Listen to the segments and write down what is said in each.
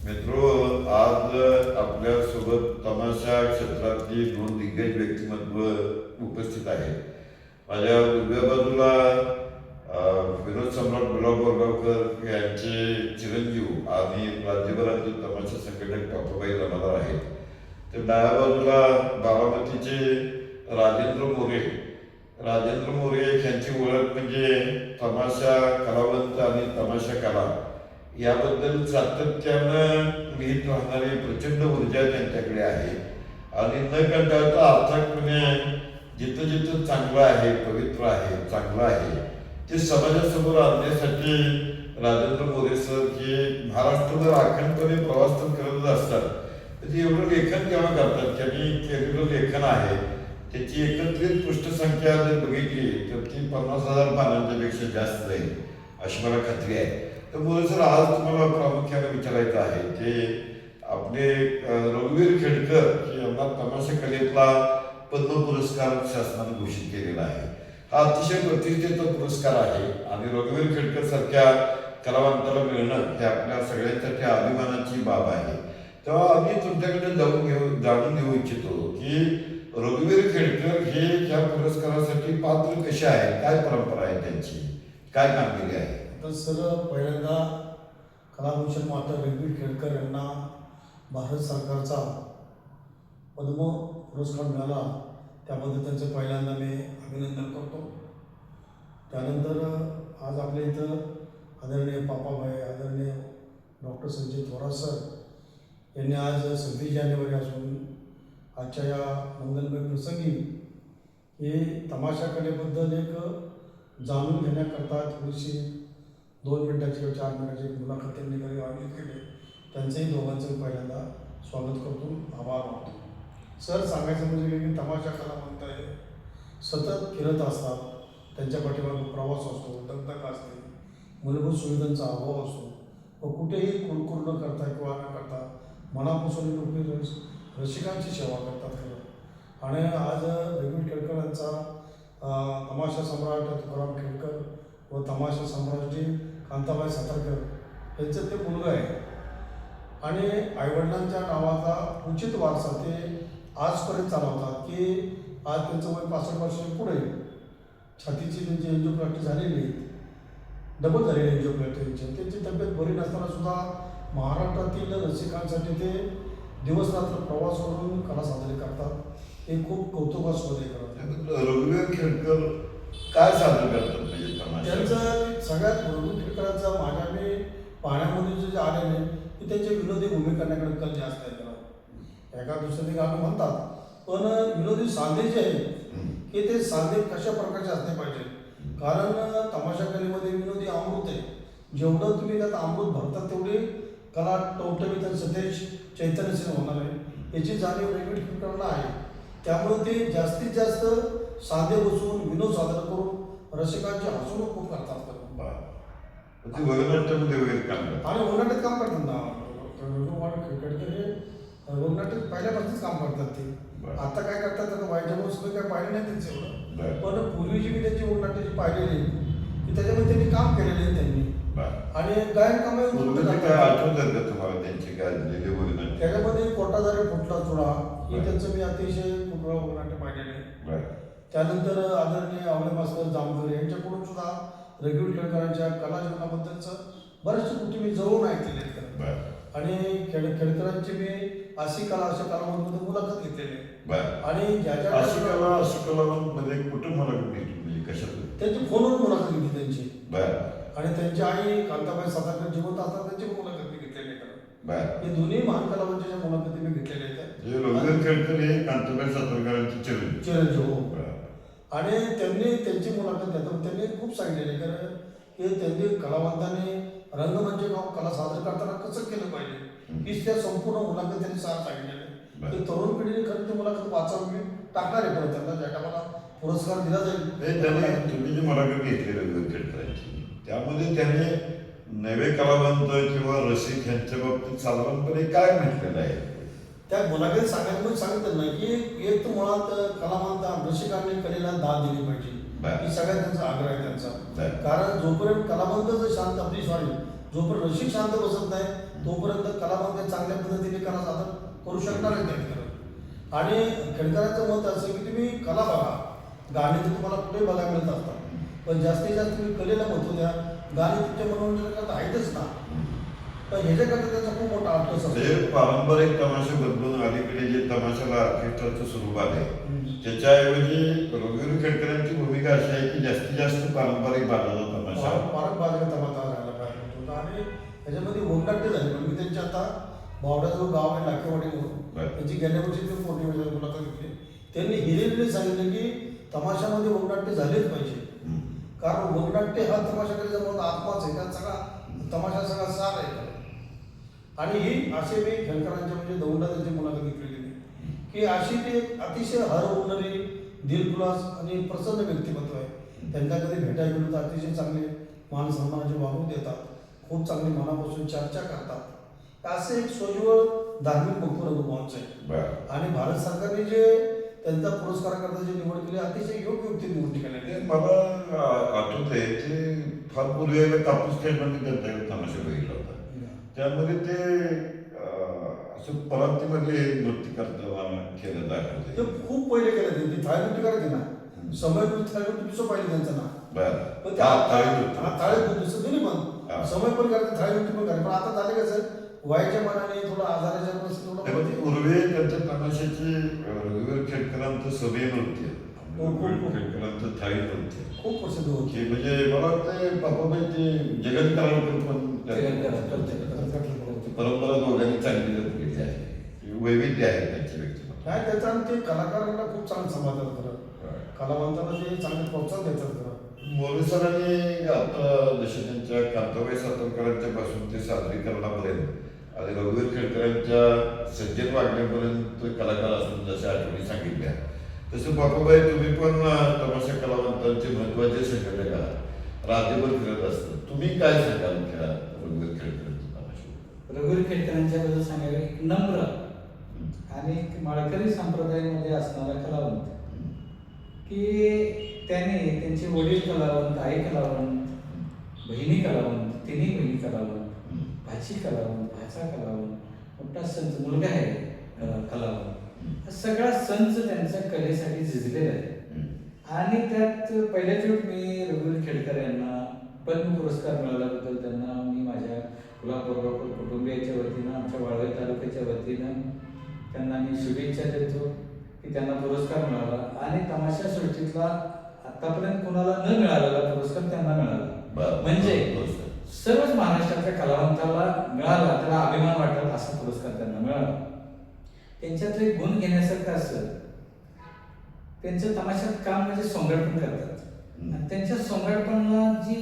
मित्रो, आज आपल्यासोबत तमाशा क्षेत्रातली दोन दिग्गज व्यक्तिमत्व उपस्थित आहेत. माझ्या उजव्या बाजूला विनोद सम्राट गुलाब बोरगावकर यांचे चिरंजीव आणि राज्यभरातील तमाशा संघटक बापूबाई जमादार आहेत. तर डाव्या बाजूला बारामतीचे राजेंद्र मोरे यांची ओळख म्हणजे तमाशा कलावंत आणि तमाशा कला याबद्दल सातत्यानं लिहित राहणारी प्रचंड ऊर्जा त्यांच्याकडे आहे. आणि न कंटाळता अर्थातपणे जिथं जिथं चांगलं आहे, पवित्र आहे, चांगलं आहे ते समाजासमोर आणण्यासाठी राजेंद्र मोरे सर हे महाराष्ट्रभर अखंडपणे प्रवास तर करतच असतात. ते एवढं लेखन जेव्हा करतात, त्यांनी केलेलं लेखन आहे त्याची एकत्रित पृष्ठसंख्या जर बघितली तर ती 50,000 पानांच्या पेक्षा जास्त जाईल अशी मला खात्री आहे. तर मोरे सर, आज तुम्हाला प्रामुख्याने विचारायचं आहे ते आपले रघुवीर खेडकर यांना तमाशा कलेतला पद्म पुरस्कार शासनाने घोषित केलेला आहे. हा अतिशय प्रतिष्ठेचा पुरस्कार आहे आणि रघुवीर खेडकर सारख्या कलावंताला मिळणं हे आपल्या सगळ्यांसाठी अभिमानाची बाब आहे. तेव्हा आम्ही तुमच्याकडे जाणून घेऊ इच्छितो की रघुवीर खेडकर हे या पुरस्कारासाठी पात्र कसे आहेत, काय परंपरा आहे त्यांची, काय कामगिरी आहे. तर सर, पहिल्यांदा कलाभूषण माता रघुवीर खेडकर यांना भारत सरकारचा पद्म पुरस्कार मिळाला, त्याबद्दल त्यांचं पहिल्यांदा मी अभिनंदन करतो. त्यानंतर आज आपल्या इथं आदरणीय पापाभाई, आदरणीय डॉक्टर संजय थोरात सर यांनी आज 26 जानेवारी असून आजच्या या मंगलमय प्रसंगी हे तमाशा कलेबद्दल एक जाणून घेण्याकरता थोडीशी 2 मिनिटाची किंवा 4 मिनिटाची एक मुलाखत त्यांनी आयोजित केली. त्यांचंही दोघांचं पहिल्यांदा स्वागत करतो, आभार मानतो. सर, सांगायचं म्हणजे की तमाशा कलावंत आहे, सतत फिरत असतात, त्यांच्या पाठीमागे प्रवास असतो, दगदग असते, मूलभूत सुविधांचा अभाव असतो व कुठेही कुरकुर न करता किंवा न करता मनापासून लोक रसिकांची सेवा करतात खरं. आणि आज रघुवीर खेडकर यांचा तमाशा सम्राट तुकाराम खेडकर व तमाशा सम्राटजी कांताबाई सातारकर यांचं ते मुलगा आहे आणि आईवडिलांच्या नावाचा उचित वारसा ते आजपर्यंत चालवतात. की आज त्यांचं वय 65 वर्षाच्या पुढे छातीची त्यांची एन्जिओप्लास्टी झालेली, डबल झालेली एन्जिओप्लास्टी त्यांची तब्येत बरी नसताना सुद्धा महाराष्ट्रातील रसिकांसाठी ते दिवसरात्र प्रवास करून कला साजरी करतात. हे खूप कौतुकास्पद आहे करत. रघुवीर खेडकर काय सादर करतात म्हणजे त्यांचं सगळ्यात रघुवीर खेडकरांचा माझ्या मी पाहण्यामध्ये जे आलेले की त्यांचे विनोदी भूमिका करण्याकडे कल जास्त आहे. त्याला एका दुसऱ्याने गाणं म्हणतात, पण विनोदी सांधे जे आहेत की ते सांधे कशा प्रकारचे असले पाहिजे. कारण तमाशा कलेमध्ये विनोदी अमृत आहे. जेवढं तुम्ही त्यात अमृत भरतात तेवढी कला टवटवीत आणि सतेज चैतन्यशील होणार आहे, याची जाणीव रघुवीर खेडकरांना आहे. त्यामुळे ते जास्तीत जास्त साधे बसून विनोद सादर करून रसिकांची हसवणूक खूप करतात. वगनाट्यामध्ये वगैरे काम करतात आणि वगनाट्यात काम करतात ना. रघुवीर खेडकर हे वगनाट्यात पहिल्यापासूनच काम करतात. ते आता काय करतात, आता वाईट सुद्धा काय पाहिले नाही त्यांचं एवढं, पण पूर्वी जी मी त्यांची वगनाट्याची पाहिलेली की त्याच्यामध्ये त्यांनी काम केलेले आहे त्यांनी. आणि गायन कामामध्ये त्याच्यामध्ये कोटादारी फुटला चुडा हे त्यांचं मी अतिशय खूप वगनाट्य पाहिलेले. त्यानंतर आदरणीय आवळे मास्तर जामकर यांच्याकडून सुद्धा रघुवीर खेडकरांच्या कला जीवनाबद्दलचं बऱ्याचशा गोष्टी मी जवळून ऐकलेल्या आहेत. आणि खेडकरांची मी अशी कला अशा कलावंतमध्ये मुलाखत घेतलेली आहे. आणि ज्याच्या त्यांची फोनवर मुलाखत घेतली त्यांची. आणि त्यांची आई कांताबाई सातारकर जिवंत असताना त्यांची मुलाखत मी घेतलेली आहे. हे दोन्ही महान कलावंतांच्या मुलाखती मी घेतलेल्या आहेत. रघुवीर खेडकर हे कांताबाई सातारकरांचे चिरंजीव. आणि त्यांनी त्यांची मुलाखत घेताना त्यांनी खूप सांगितलेले कारण की त्यांनी कलावंतांनी रंगमंच कला सादर करताना कसं केलं पाहिजे की त्या संपूर्ण मुलाखत त्यांनी सांगितलेले. की तरुण पिढीने खरं ती मुलाखत वाचावी टाकणार आहे. परत त्यांना ज्या टायमाला पुरस्कार दिला जाईल. तुम्ही जी मुलाखत घेतली रघुवीर खेडकरांची, त्यामध्ये त्याने नवे कलावंत किंवा रसिक यांच्या बाबतीत साधारणपणे काय म्हटलेलं आहे. त्या मुलाखतीत सांगितलं ना की एक तर मुळात कलावंत रसिकांनी कलेला दाद दिली पाहिजे, ही सगळ्यात त्यांचा आग्रह आहे त्यांचा. कारण जोपर्यंत कलावंत शांत आपली जोपर्यंत रसिक शांत बसत नाही तोपर्यंत कलामध्ये चांगल्या पद्धतीने कला सादर करू शकणार नाही खेळकर. आणि खेळकरांचं मत असं की तुम्ही कला बघा, गाणी तर तुम्हाला कुठेही बघायला मिळत असतात, पण जास्तीत जास्त तुम्ही कलेला महत्त्व द्या. गाणी तुमच्या मनोरंजनाकरता आहेतच ना, पण ह्याच्याकरता त्याचा खूप मोठा अर्थच असतो. म्हणजे पारंपरिक तमाशा बदलून अलीकडे जे तमाशाला ऑर्केस्ट्राचं स्वरूप आहे त्याच्याऐवजी रघुवीर खेडकरांची भूमिका अशी आहे की जास्तीत जास्त पारंपरिक बाजाचा तमाशा पारंपरिक तमाशा राहायला पाहिजे होता. आणि त्याच्यामध्ये वोमनाट्य झाले, पण मी त्यांच्या आता बावड्याजवळ गाव आहे लाखेवाडी म्हणून, त्यांची गेल्या वर्षी ते पौर्णिमेला मुलाखत घेतली. त्यांनी हिरेने सांगितलं की तमाशामध्ये वोमनाट्य झालेच पाहिजे, कारण वोमनाट्य हा तमाशाकडे जवळ आत्माच आहे, त्यात सगळा तमाशा सगळा सार आहे. आणि ही असे मी खेळकरांच्या म्हणजे दौंडा त्यांची मुलाखत घेतलेली की अशी ती एक अतिशय हरवणारी दिलखुलास आणि प्रसन्न व्यक्तिमत्व आहे. त्यांना कधी भेटायला गेलो तर अतिशय चांगले मान सन्मानाचे वागणूक देतात, खूप चांगली मनापासून चर्चा करतात. असे एक सोज्वळ धार्मिक भक्त रघुवंश आहे. आणि भारत सरकारने जे त्यांचा पुरस्काराकरता जे निवड केली अतिशय योग्य व्यक्ती निवड केलेली आहे. मला आठवत आहे ते फार पूर्वी कापूस खेळमध्ये त्यांच्याकडे तमाशा बघितला होता. त्यामध्ये ते असं परातीमध्ये नृत्य करताना केलं दाखवते. ते खूप पहिले केलं त्यांनी थाळीनृत्य करायचे ना, समय थाळीनृत्य पिसो पाहिजे त्यांचं ना, पण थाळी दुसरं दोन्ही पण समय पण करायचं थाळीनृत्य पण करायचं. पण आता झालं कसं वयाच्या मनाने थोडं आजाराच्या थोडं पूर्वी त्यांच्या तमाशाची रघुवीर खेडकरांचं सभे नृत्य, खेडकरांचं थाळी नृत्य खूप प्रसिद्ध होते. म्हणजे मला वाटतं बाबाबाई ते जगन करावकर पण परंपरा दोघांनी चांगली जपलेली आहे, वैविध्य आहे त्यांच्या व्यक्तिमत्व. काय त्याचा आणि ते कलाकारांना खूप चांगलं समाधान करत, कलावंतांना ते चांगले प्रोत्साहन देतात करत. मोरे सरांनी आता जसे त्यांच्या कांताबाई सातारकरांच्या पासून ते सादरीकरणापर्यंत आणि रघुवीर खेडकरांच्या सज्जन वागण्यापर्यंत कलाकार असून जशा आठवणी सांगितल्या, तसं बापूबाई तुम्ही पण तमाशा कलावंतांचे महत्वाचे संघटक आहात, राज्यभर फिरत असतात. तुम्ही काय सांगाल त्या रघुवीर खेडकरांच्या तमाशा? रघुवीर खेडकरांच्या बद्दल सांगायला एक नम्र आणि माळकरी संप्रदायामध्ये असणारा कलावंत की त्याने त्यांचे वडील कलावंत, आई कलावंत, बहिणी कलावंत, तिन्ही बहिणी कलावंत, भाची कलावंत, भाचा कलावंत, मोठा संच मुलगा आहे कलावंत, सगळा संच त्यांच्या कलेसाठी झिजलेला आहे. आणि त्यात पहिल्याच वेळ मी रघुवीर खेडकर यांना पद्म पुरस्कार मिळाल्याबद्दल त्यांना मी माझ्या गुलाबबरोबर कुटुंबियाच्या वतीनं, आमच्या वाळवे तालुक्याच्या वतीनं त्यांना मी शुभेच्छा देतो की त्यांना पुरस्कार मिळाला. आणि तमाशा सृष्टीतला आतापर्यंत कोणाला न मिळालेला पुरस्कार त्यांना मिळाला, म्हणजे सर्वच महाराष्ट्राच्या कलावंताला मिळाला, त्याला अभिमान वाटत असा पुरस्कार त्यांना मिळाला. त्यांच्यातलं एक गुण घेण्यासारखं असं, त्यांचं तमाशात काम म्हणजे सोंगडपण करतात, आणि त्यांच्या सोंगडपणाला जी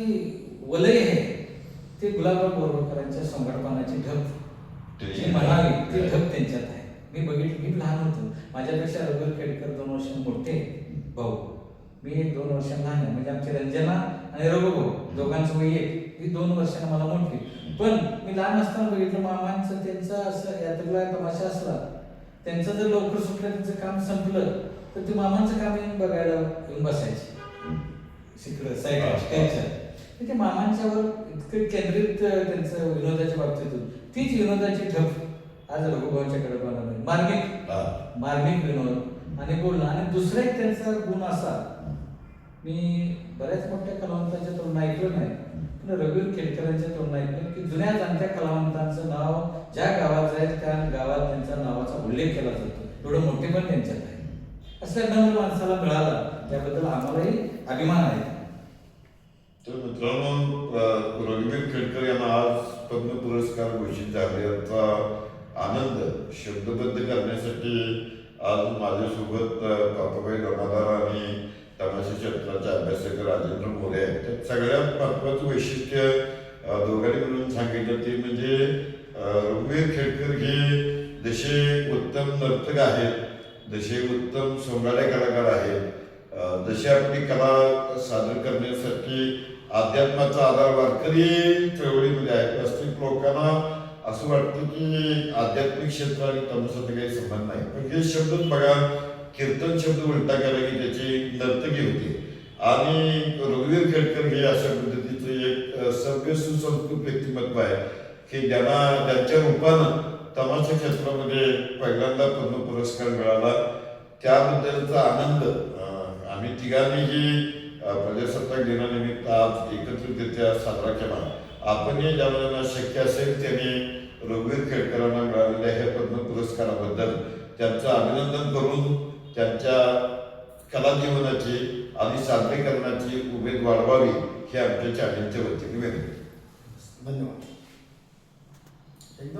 वलय आहे ते गुलाबराव बोरवकरांच्या सोंगडपणाची ढब जी म्हणावी ती ढब त्यांच्यात आहे. मी बघितलं, मी लहान होतो, माझ्यापेक्षा रघुवीर खेडकर 2 वर्ष मोठे भाऊ, मी 1-2 वर्ष लहान आहे. म्हणजे आमची रंजना आणि रघुभाऊ दोघांचं वय एक, मी 2 वर्षांना मला मोठी. पण मी लहान असताना बघितलं मामांचं त्यांचं असं यात्रेला तमाशा असला, त्यांचं जर लवकर सुटलं, त्यांचं काम संपलं तर ते मामांचं काम येऊन बघायला येऊन बसायचे शिकडं साईडच्या. ते मामांच्यावर इतकं केंद्रित त्यांचं विनोदाच्या बाबतीतून तीच विनोदाची ठप आज रघुभाऊच्याकडे बनवली. मार्मिक विनोद आणि बोलणं. आणि दुसरा एक त्यांचा गुण असा, मी बऱ्याच मोठ्या कलावंतांच्या तोंड ऐकलं नाही, पण रघुवीर खेडकरांच्या तोंड ऐकलं की जुन्या जाणत्या कलावंतांचं नाव ज्या गावात जाईल त्या गावात त्यांच्या नावाचा उल्लेख केला जातो, एवढं मोठे पण त्यांच्यात आहे. असं नम्र माणसाला मिळाला, त्याबद्दल आम्हालाही अभिमान आहे. तर मित्रांनो, रघुवीर खेडकर यांना आज पद्म पुरस्कार घोषित झाल्याचा आनंद शब्दबद्ध करण्यासाठी आज माझ्यासोबत काकाबाई जमादार आणि तमाशा क्षेत्राचे अभ्यासक राजेंद्र मोरे आहेत. त्यात सगळ्यात महत्वाचं वैशिष्ट्य दोघांनी म्हणून सांगितलं ते म्हणजे रघुवीर खेडकर हे जसे उत्तम नर्तक आहेत, जसे उत्तम सोंगाडे कलाकार आहेत, जसे आपली कला सादर करण्यासाठी अध्यात्माचा आधार वारकरी चळवळीमध्ये आहे. वास्तविक लोकांना असं वाटतं की आध्यात्मिक क्षेत्र आणि तमाशाचा काही संबंध नाही, पण हे शब्द बघा, कीर्तन शब्द उलटा केला की त्याची नर्तकी होती. आणि रघुवीर खेडकर हे अशा पद्धतीचं एक सभ्य सुसंस्कृत व्यक्तिमत्व आहे. की ज्यांच्या रूपानं तमाशा क्षेत्रामध्ये पहिल्यांदा पद्म पुरस्कार मिळाला त्याबद्दलचा आनंद आम्ही तिघांनीही प्रजासत्ताक दिनानिमित्त आज एकत्रितरित्या साजरा केला. आपणही ज्यांना शक्य असेल त्यांनी रघुवीर खेडकरांना मिळालेल्या ह्या पद्म पुरस्काराबद्दल त्यांचं अभिनंदन करून त्यांच्या कला जीवनाची आणि सादरीकरणाची उमेद वाढवावी ही आमच्या चॅनलच्या वतीने विनंती. धन्यवाद.